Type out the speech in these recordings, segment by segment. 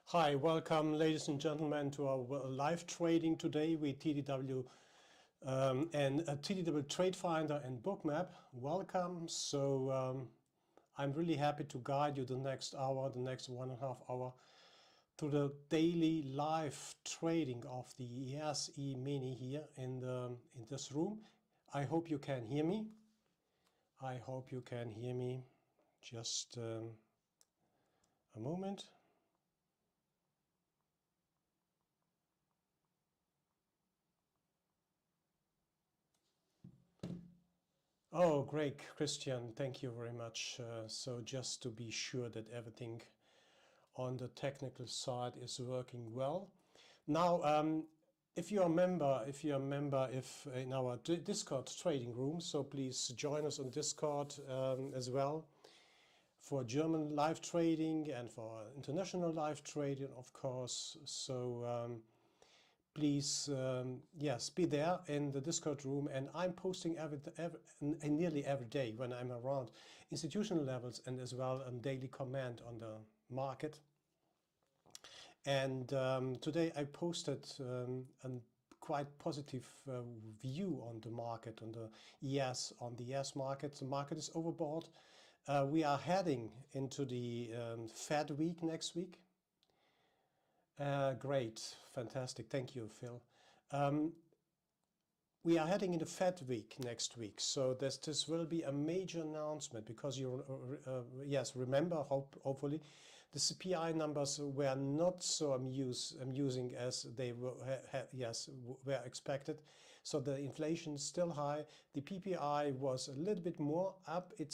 Hi, welcome ladies and gentlemen to our live trading today with TTW and TTW-TradeFinder and Bookmap. Welcome. So I'm really happy to guide you the next hour, the next 1.5 hours to the daily live trading of the ESE Mini here in this room. I hope you can hear me. I hope you can hear me. Just a moment. Oh, great, Christian. Thank you very much. So just to be sure that everything on the technical side is working well. Now, if you're a member in our Discord trading room, so please join us on Discord as well for German live trading and for international live trading, of course. So please, yes, be there in the Discord room, and I'm posting nearly every day when I'm around institutional levels, and as well a daily comment on the market. And today I posted a quite positive view on the market, on the ES market. The market is overbought. We are heading into the Fed week next week. Great, fantastic, thank you, Phil. We are heading into Fed week next week, so this will be a major announcement because you, yes, remember, hopefully, the CPI numbers were not so amusing as they were expected. So the inflation is still high. The PPI was a little bit more up. It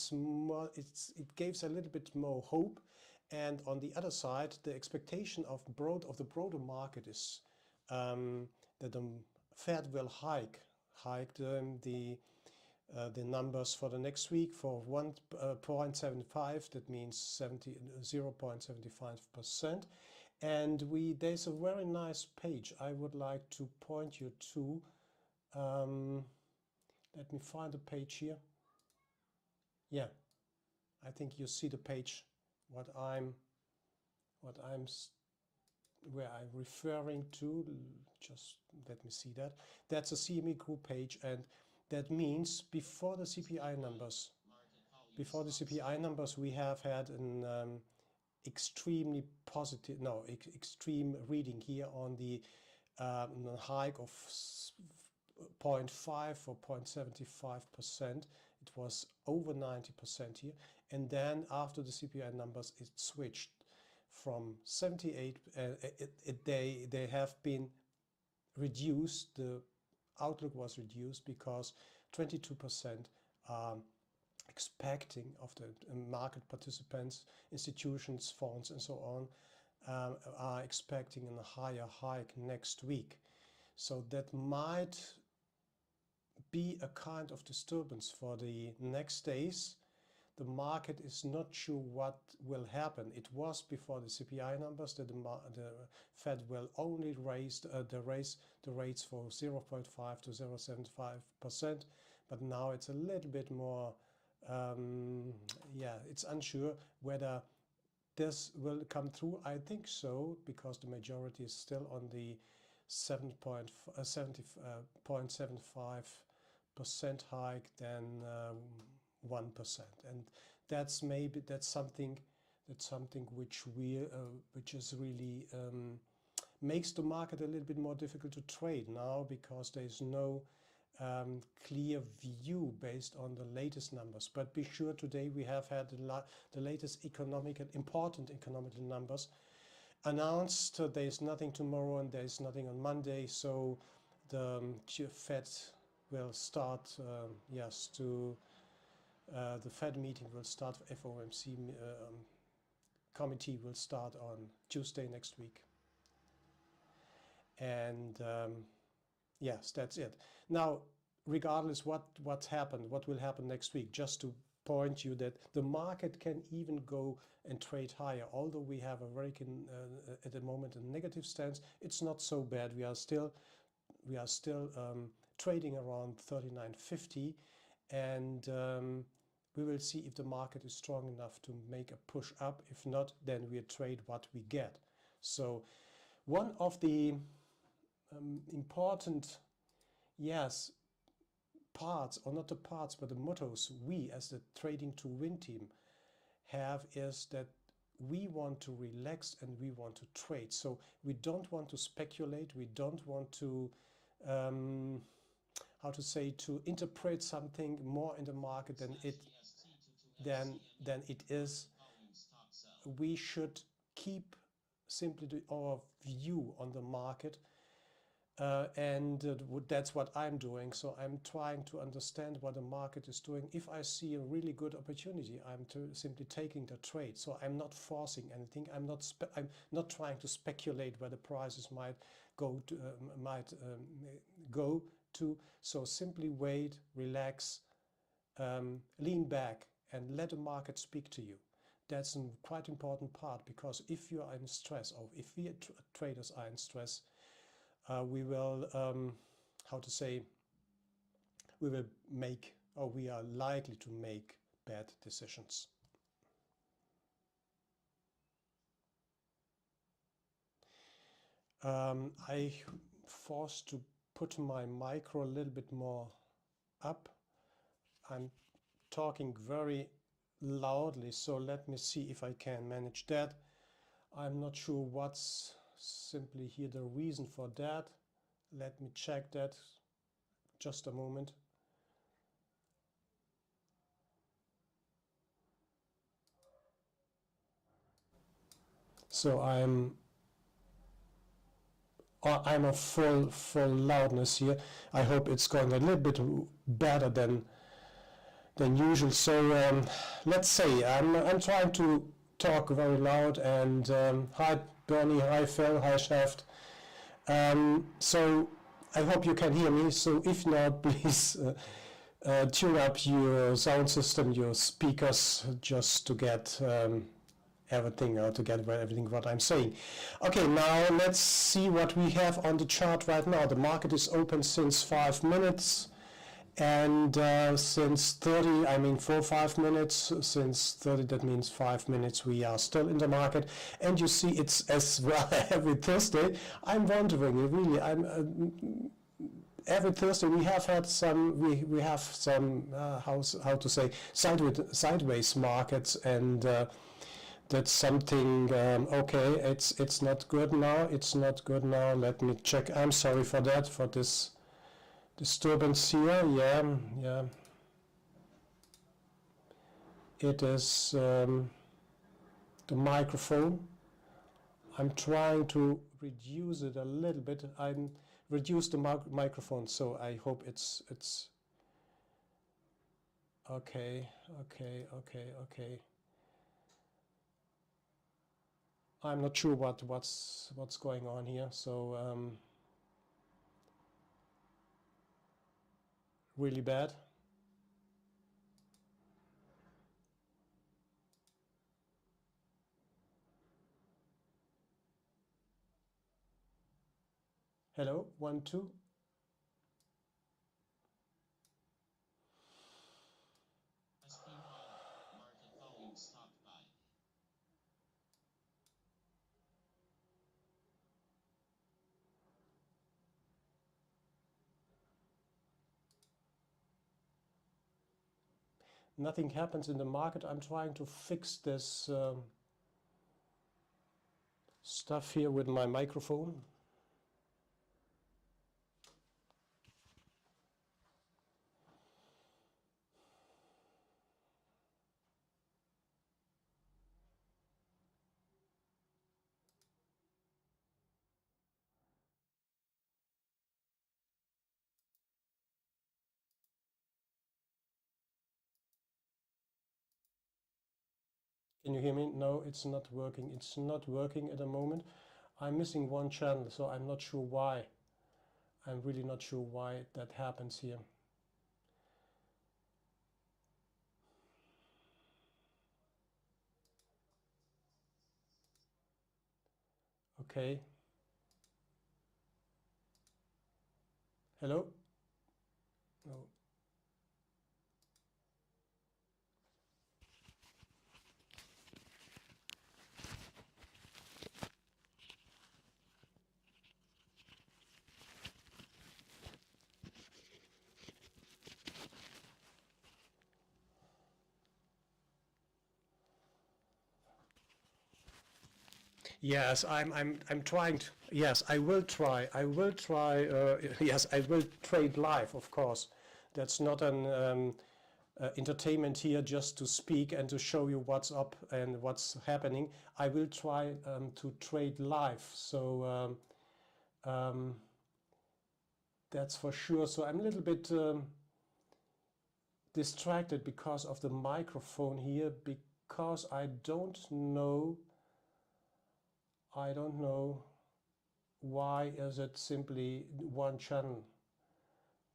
gives a little bit more hope. And on the other side, the expectation of the broader market is that the Fed will hike the numbers for the next week for 1.75. That means 0.75%. And there's a very nice page I would like to point you to. Let me find the page here. Yeah, I think you see the page. Where I'm referring to, just let me see that. That's a CME group page, and that means before the CPI numbers, we have had an extremely positive, extreme reading here on the hike of 0.5 or 0.75%. It was over 90% here, and then after the CPI numbers, it switched from 78. They have been reduced. The outlook was reduced because 22% are expecting of the market participants, institutions, funds, and so on, are expecting a higher hike next week. So that might be a kind of disturbance for the next days. The market is not sure what will happen. It was before the CPI numbers that the Fed will only raise the rates for 0.5 to 0.75%, but now it's a little bit more, it's unsure whether this will come through. I think so, because the majority is still on the 0.75% hike, then 1%, and that's something which is really makes the market a little bit more difficult to trade now, because there is no clear view based on the latest numbers. But be sure today we have had the latest important economic numbers announced. There is nothing tomorrow and there is nothing on Monday, so the Fed will start, the Fed meeting will start, FOMC committee will start on Tuesday next week. And yes, that's it. Now, regardless what's happened, what will happen next week, just to point you that the market can even go and trade higher. Although we have a very at the moment a negative stance, it's not so bad. We are still trading around 39.50, and we will see if the market is strong enough to make a push up. If not, then we trade what we get. So one of the important, yes, parts, or not the parts, but the mottos we as the Trading to Win team have is that we want to relax and we want to trade. So we don't want to speculate, we don't want to to interpret something more in the market than it is. We should keep simply our view on the market, and that's what I'm doing. So I'm trying to understand what the market is doing. If I see a really good opportunity, I'm simply taking the trade. So I'm not forcing anything. I'm not trying to speculate where the prices might go to. So simply wait, relax, lean back, and let the market speak to you. That's a quite important part, because if you are in stress, or if we traders are in stress, we will, we will make, or we are likely to make bad decisions. I forced to put my micro a little bit more up. I'm talking very loudly, so let me see if I can manage that. I'm not sure what's simply here the reason for that. Let me check that. Just a moment. So I'm a full loudness here. I hope it's going a little bit better than usual. So let's say I'm trying to talk very loud, and hi Bernie, hi Phil, hi Sept. So I hope you can hear me. So if not, please tune up your sound system, your speakers, just to get everything, or to get everything what I'm saying. Okay, now let's see what we have on the chart right now. The market is open since 5 minutes. And since 30, I mean 5 minutes, since 30, that means 5 minutes, we are still in the market. And you see it's as well every Thursday. I'm wondering, really, every Thursday we have had some, we have some, how to say, sideways markets, and that's something, okay, it's not good now, it's not good now. Let me check. I'm sorry for that, for this disturbance here. Yeah. It is the microphone. I'm trying to reduce it a little bit. I'm reduced the microphone, so I hope it's okay. I'm not sure what's going on here. So really bad. Hello, 1, 2. Nothing happens in the market. I'm trying to fix this stuff here with my microphone. Can you hear me? No, it's not working. It's not working at the moment. I'm missing one channel, so I'm not sure why. I'm really not sure why that happens here. Okay. Hello? No. Yes, I'm trying to. Yes, I will try. I will try. Yes, I will trade live, of course. That's not an entertainment here just to speak and to show you what's up and what's happening. I will try to trade live. So that's for sure. So I'm a little bit distracted because of the microphone here, because I don't know why is it simply one channel.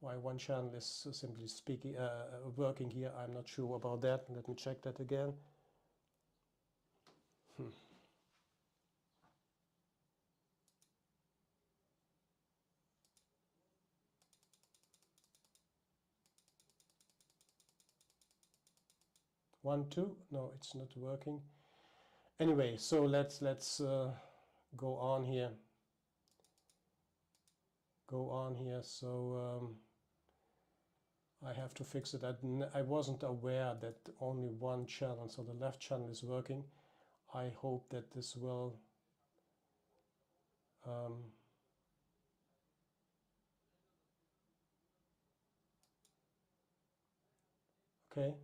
Why one channel is simply speaking working here. I'm not sure about that. Let me check that again. 1, 2. No, it's not working. Anyway, so let's go on here. So I have to fix it. I wasn't aware that only one channel, so the left channel is working. I hope that this will okay.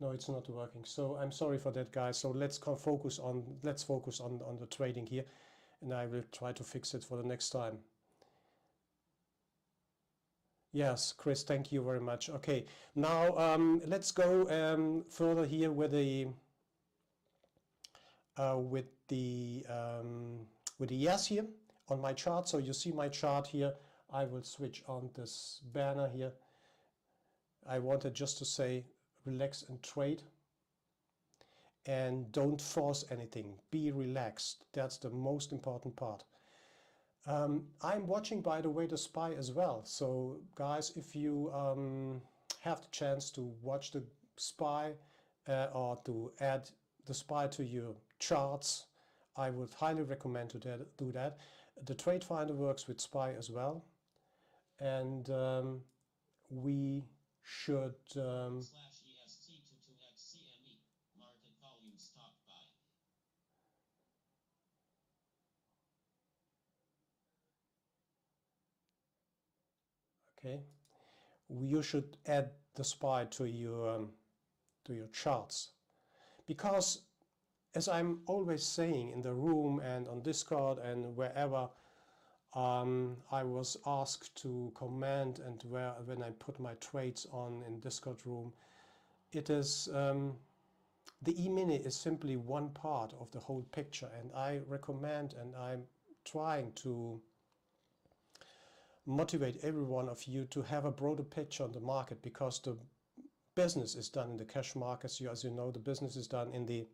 No, it's not working. So I'm sorry for that, guys. So let's focus on the trading here, and I will try to fix it for the next time. Yes, Chris, thank you very much. Okay, now let's go further here with the yes here on my chart. So you see my chart here. I will switch on this banner here. I wanted just to say relax and trade, and don't force anything. Be relaxed. That's the most important part. I'm watching, by the way, the SPY as well. So guys, if you have the chance to watch the SPY or to add the SPY to your charts, I would highly recommend to do that. The TradeFinder works with SPY as well, and we should market volume stock buy. Okay, you should add the SPY to your charts, because as I'm always saying in the room and on Discord and wherever I was asked to comment, and when I put my trades on in Discord room, it is the E-mini is simply one part of the whole picture, and I recommend, and I'm trying to motivate every one of you to have a broader picture on the market, because the business is done in the cash markets. As you know, the business is done in the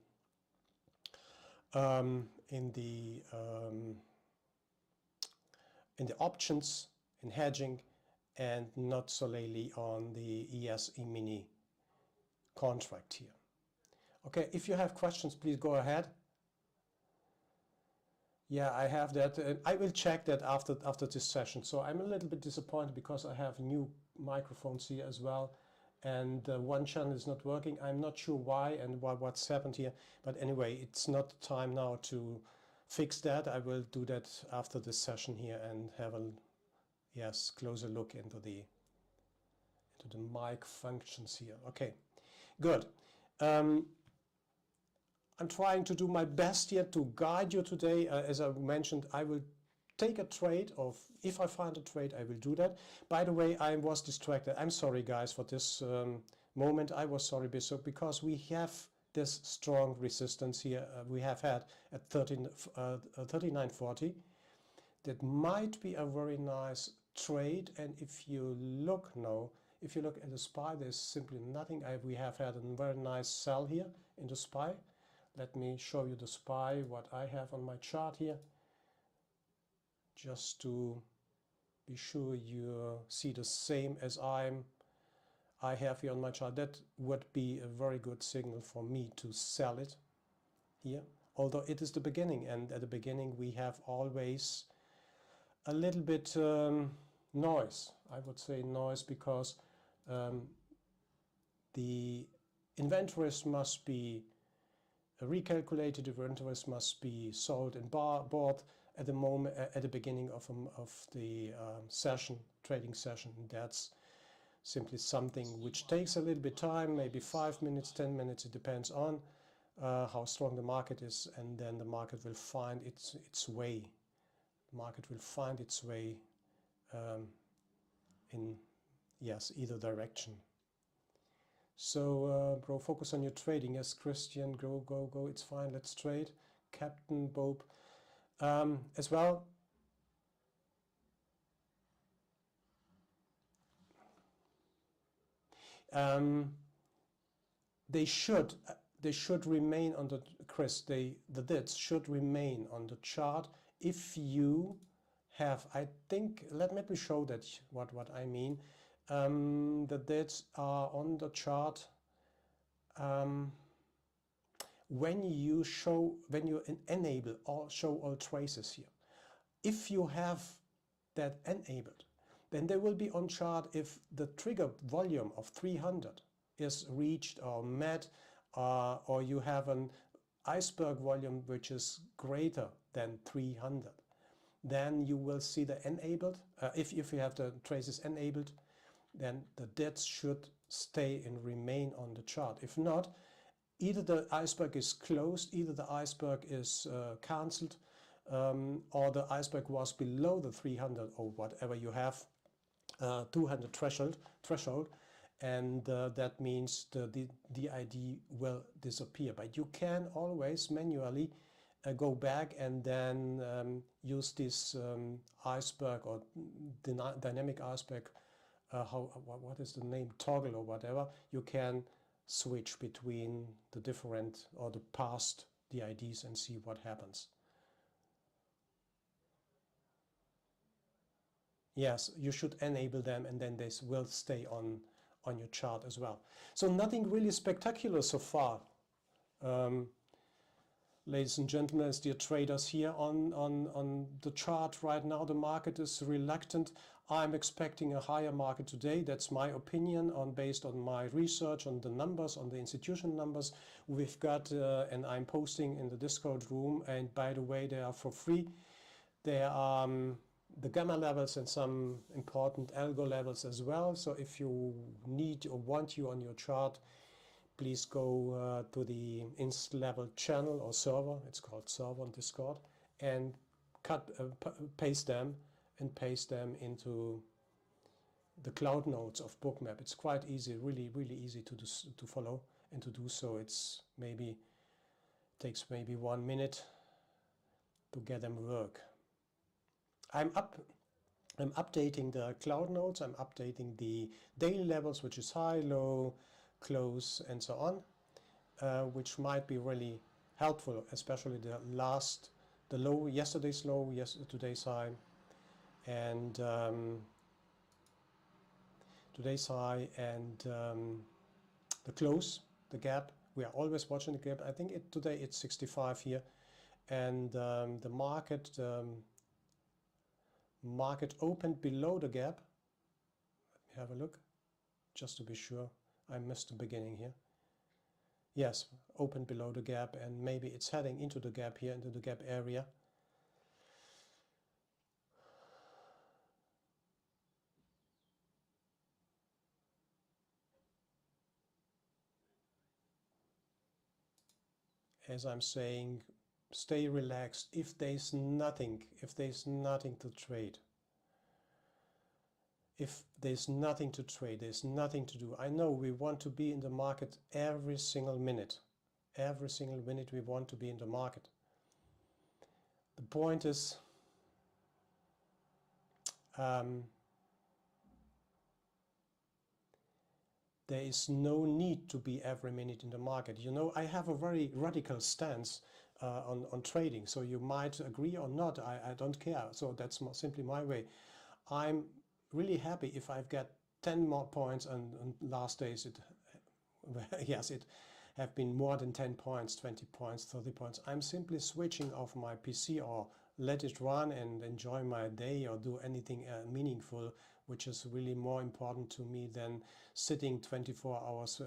options, in hedging, and not solely on the ES E-mini contract here. Okay, if you have questions, please go ahead. Yeah, I have that. I will check that after this session. So I'm a little bit disappointed because I have new microphones here as well, and one channel is not working. I'm not sure why and what's happened here, but anyway, it's not the time now to fix that. I will do that after this session here and have a closer look into the mic functions here. Okay, good. I'm trying to do my best here to guide you today. As I mentioned, I will take a trade, or if I find a trade, I will do that. By the way, I was distracted. I'm sorry, guys, for this moment. I was sorry because we have this strong resistance here we have had at 39.40. That might be a very nice trade, and if you look now, if you look at the SPY, there's simply nothing. We have had a very nice sell here in the SPY. Let me show you the SPY, what I have on my chart here, just to be sure you see the same as I have here on my chart. That would be a very good signal for me to sell it here, although it is the beginning, and at the beginning we have always a little bit noise. I would say noise, because the inventories must be recalculated, the inventories must be sold and bought at the moment, at the beginning of the trading session. That's simply something which takes a little bit time, maybe 5 minutes, 10 minutes. It depends on how strong the market is, and then the market will find its way. The market will find its way in either direction. So bro, focus on your trading. Yes, Christian, go, it's fine, let's trade. Captain Bob as well. They should remain on the the dids should remain on the chart. If you have, I think, let me show that what I mean. The dids are on the chart when you enable or show all traces here. If you have that enabled, then they will be on chart if the trigger volume of 300 is reached or met, or you have an iceberg volume which is greater than 300. Then you will see the enabled. If you have the traces enabled, then the dids should stay and remain on the chart. If not, either the iceberg is closed, either the iceberg is cancelled, or the iceberg was below the 300 or whatever you have, 200 threshold, and that means the DID will disappear. But you can always manually go back and then use this iceberg or dynamic iceberg, what is the name, toggle or whatever. You can switch between the different or the past DIDs and see what happens. Yes, you should enable them, and then they will stay on your chart as well. So nothing really spectacular so far, ladies and gentlemen, as dear traders here on the chart right now. The market is reluctant. I'm expecting a higher market today. That's my opinion, based on my research, on the numbers, on the institution numbers we've got, and I'm posting in the Discord room. And by the way, they are for free. There are the gamma levels and some important algo levels as well. So if you need or want you on your chart, please go to the inst level channel or server. It's called server on Discord, and paste them into the cloud nodes of Bookmap. It's quite easy, really easy to follow and to do so. It's takes maybe 1 minute to get them work. I'm updating the cloud nodes. I'm updating the daily levels, which is high, low, close, and so on, which might be really helpful, especially the low, yesterday's low, today's high, and today's high, and the close, the gap. We are always watching the gap. I think today it's 65 here, and the market opened below the gap. Let me have a look, just to be sure. I missed the beginning here. Yes, opened below the gap, and maybe it's heading into the gap here, into the gap area. As I'm saying, stay relaxed. If there's nothing to trade, if there's nothing to trade, there's nothing to do. I know we want to be in the market every single minute. every single minute we want to be in the market. The point is, there is no need to be every minute in the market. You know, I have a very radical stance on trading, so you might agree or not, I don't care. So that's simply my way. I'm really happy if I get 10 more points, and last days it, yes, it have been more than 10 points, 20 points, 30 points. I'm simply switching off my PC or let it run and enjoy my day or do anything meaningful, which is really more important to me than sitting 24 hours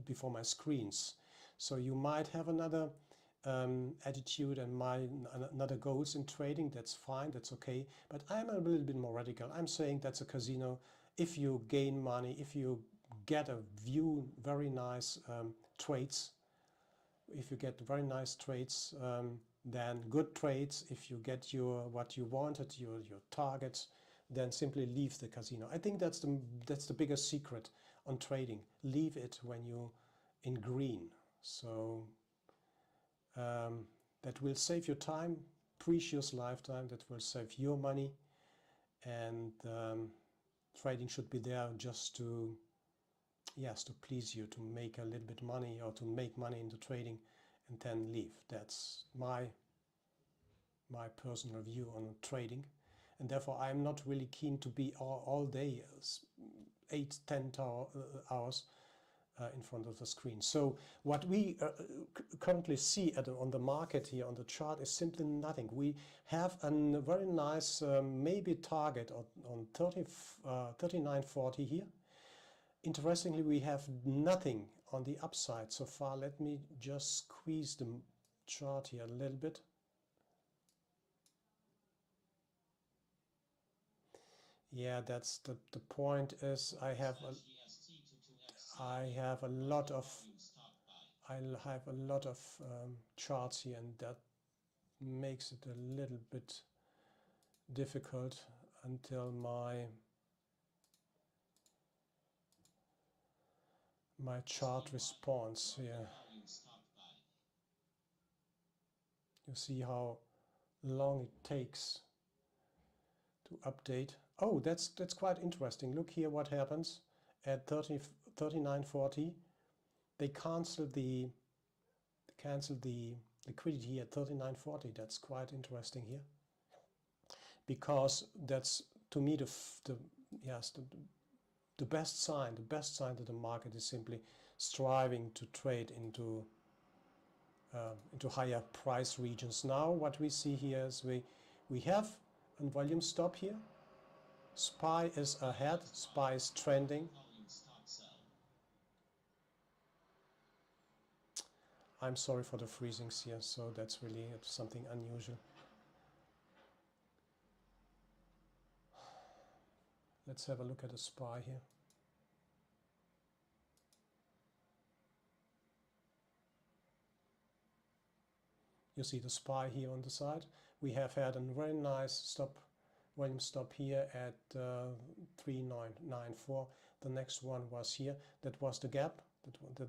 before my screens. So you might have another attitude and another goals in trading. That's fine, that's okay, but I'm a little bit more radical. I'm saying that's a casino. If you gain money, if you get a view, very nice trades, if you get very nice trades, then good trades. If you get what you wanted, your targets, then simply leave the casino. I think that's the biggest secret on trading. Leave it when you in green. So that will save your time, precious lifetime. That will save your money, and trading should be there just to, yes, to please you, to make a little bit money or to make money into trading and then leave. That's my personal view on trading, and therefore I'm not really keen to be all day 8-10 hours in front of the screen. So what we currently see on the market here on the chart is simply nothing. We have a very nice maybe target on 39.40 here. Interestingly, we have nothing on the upside so far. Let me just squeeze the chart here a little bit. Yeah, that's the point is I have a lot of charts here, and that makes it a little bit difficult until my chart response here. You see how long it takes to update. Oh, that's quite interesting. Look here what happens at 39.40. They cancel the liquidity at 39.40. That's quite interesting here, because that's to me the best sign. The best sign that the market is simply striving to trade into higher price regions. Now what we see here is we have a volume stop here. SPY is ahead, SPY is trending. I'm sorry for the freezings here, so that's really something unusual. Let's have a look at the SPY here. You see the SPY here on the side. We have had a very nice volume stop here at 3994. The next one was here. That was the gap.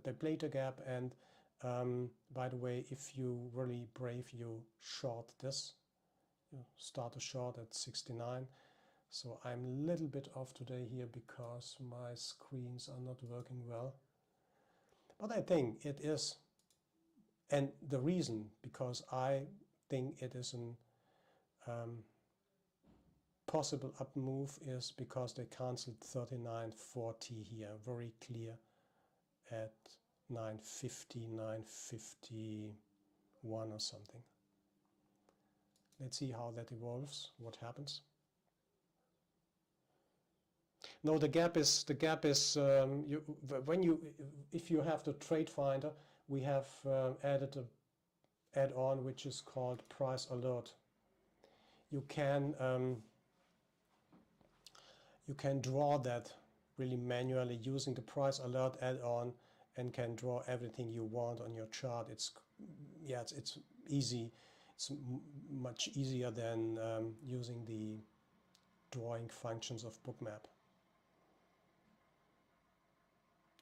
They played the gap, and by the way, if you really brave, you short this. You start a short at 69. So I'm a little bit off today here because my screens are not working well. But I think it is, and the reason, because I think it is a possible up move, is because they cancelled 39.40 here, very clear at 9.50, 9.51 or something. Let's see how that evolves, what happens. No, the gap is if you have the TradeFinder, we have added an add-on which is called Price Alert. You can draw that really manually using the Price Alert add-on, and can draw everything you want on your chart. It's easy. It's much easier than using the drawing functions of Bookmap.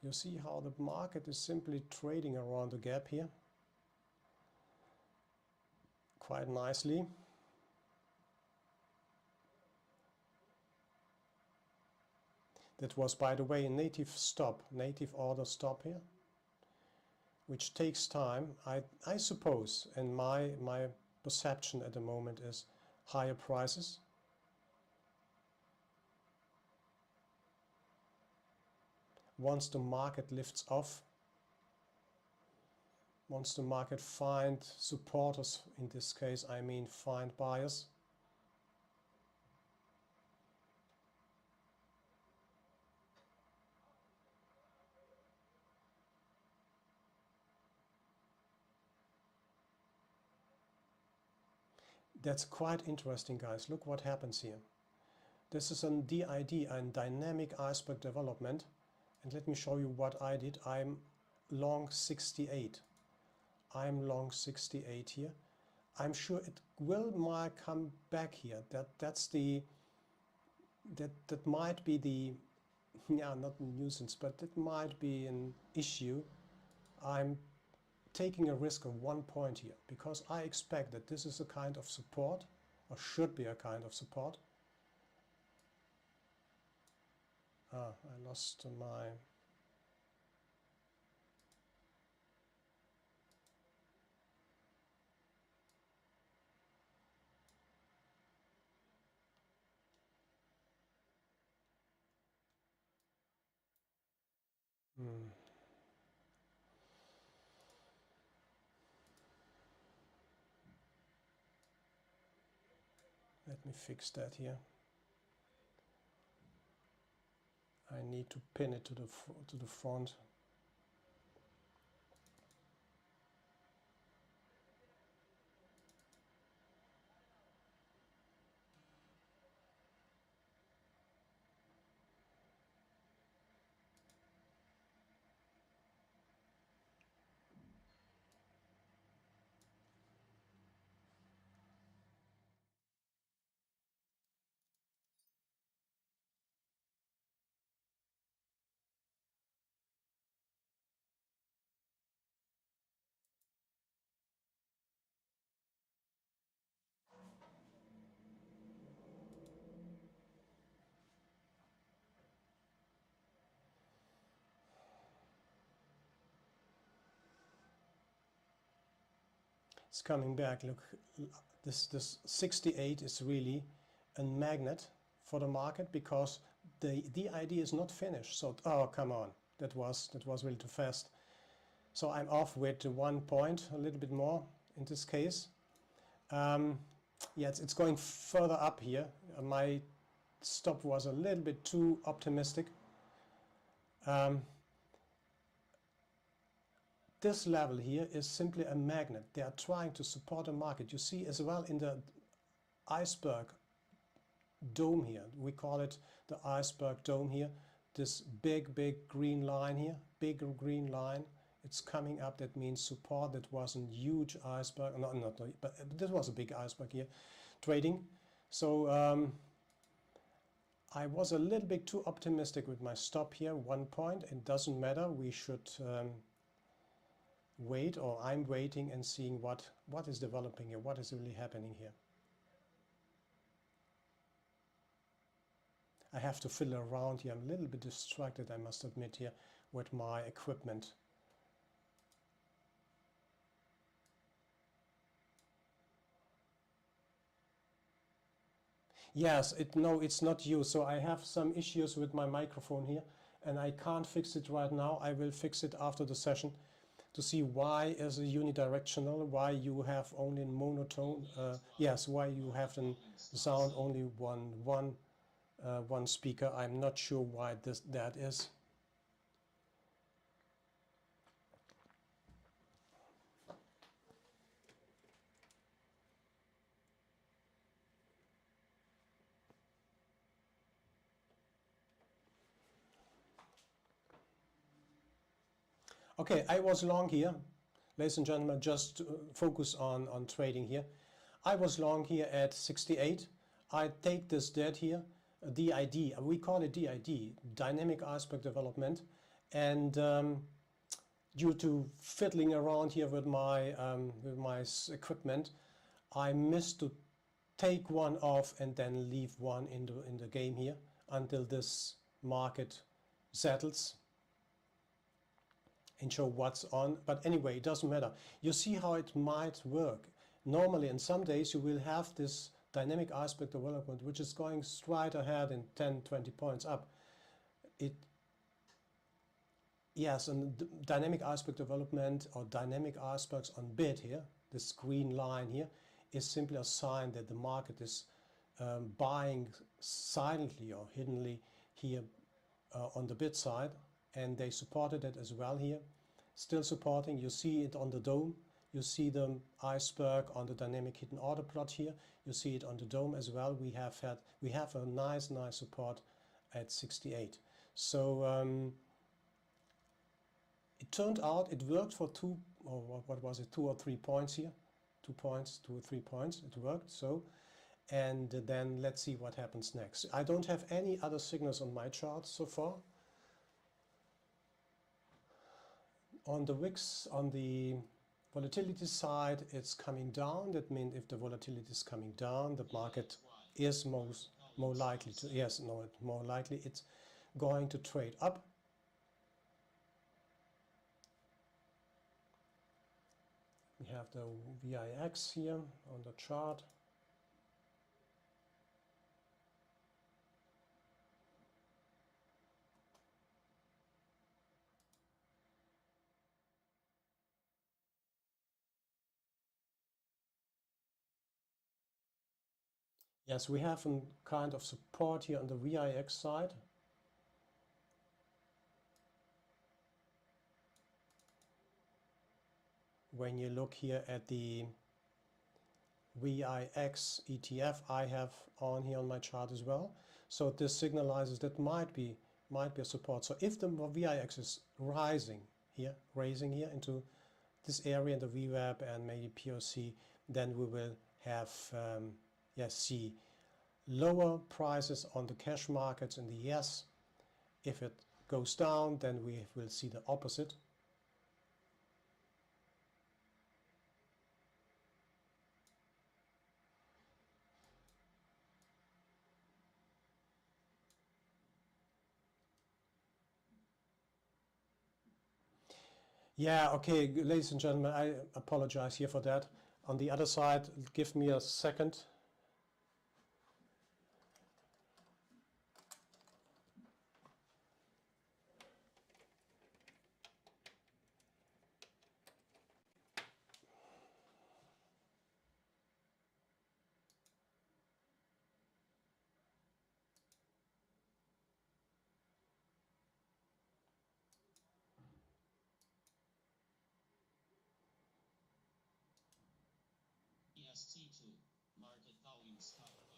You see how the market is simply trading around the gap here quite nicely. That was, by the way, a native order stop here, which takes time. I suppose, and my perception at the moment is higher prices. Once the market lifts off, once the market find supporters, in this case I mean find buyers, that's quite interesting, guys. Look what happens here. This is a DID, a dynamic iceberg development, and let me show you what I did. I'm long 68. I'm long 68 here. I'm sure it will might come back here. That might be the, yeah, not a nuisance, but it might be an issue. I'm taking a risk of 1 point here because I expect that this is a kind of support, or should be a kind of support. I lost my... Let me fix that here. I need to pin it to the front. It's coming back. Look, this 68 is really a magnet for the market because the DID is not finished. So, oh, come on, that was really too fast. So I'm off with 1 point, a little bit more in this case. Yeah, it's going further up here. My stop was a little bit too optimistic. This level here is simply a magnet. They are trying to support the market. You see as well in the iceberg dome here. We call it the iceberg dome here. This big green line here, bigger green line. It's coming up. That means support. That was a huge iceberg. But this was a big iceberg here, trading. So I was a little bit too optimistic with my stop here. 1 point. It doesn't matter. We should wait, or I'm waiting and seeing what is developing here, what is really happening here. I have to fiddle around here. I'm a little bit distracted, I must admit, here with my equipment. Yes, no, it's not you. So I have some issues with my microphone here and I can't fix it right now. I will fix it after the session to see why is a unidirectional, why you have only in monotone, yes, why you have the sound only one speaker. I'm not sure why that is. Okay, I was long here. Ladies and gentlemen, just focus on trading here. I was long here at 68. I take this dead here, DID, we call it DID, Dynamic Iceberg Development, and due to fiddling around here with my equipment, I missed to take one off and then leave one in the game here until this market settles and show what's on. But anyway, it doesn't matter. You see how it might work. Normally, in some days, you will have this dynamic iceberg development, which is going straight ahead in 10-20 points up. Yes, and dynamic iceberg development or dynamic icebergs on bid here, this green line here, is simply a sign that the market is buying silently or hiddenly here on the bid side, and they supported it as well here. Still supporting, you see it on the dome, you see the iceberg on the dynamic hidden order plot here, you see it on the dome as well. We have a nice support at 68. So it turned out it worked for 2 or 3 points here. 2 points, 2 or 3 points, it worked. So, and then let's see what happens next. I don't have any other signals on my chart so far. On the wicks, on the volatility side, it's coming down. That means if the volatility is coming down, the market is more likely to, yes, no, more likely it's going to trade up. We have the VIX here on the chart. Yes, we have a kind of support here on the VIX side. When you look here at the VIX ETF I have on here on my chart as well. So this signalizes that might be a support. So if the VIX is rising here, raising here into this area in the VWAP and maybe POC, then we will have see lower prices on the cash markets in the US. If it goes down, then we will see the opposite. Yeah, okay, ladies and gentlemen, I apologize here for that. On the other side, give me a second. EST2, market volume stopped by.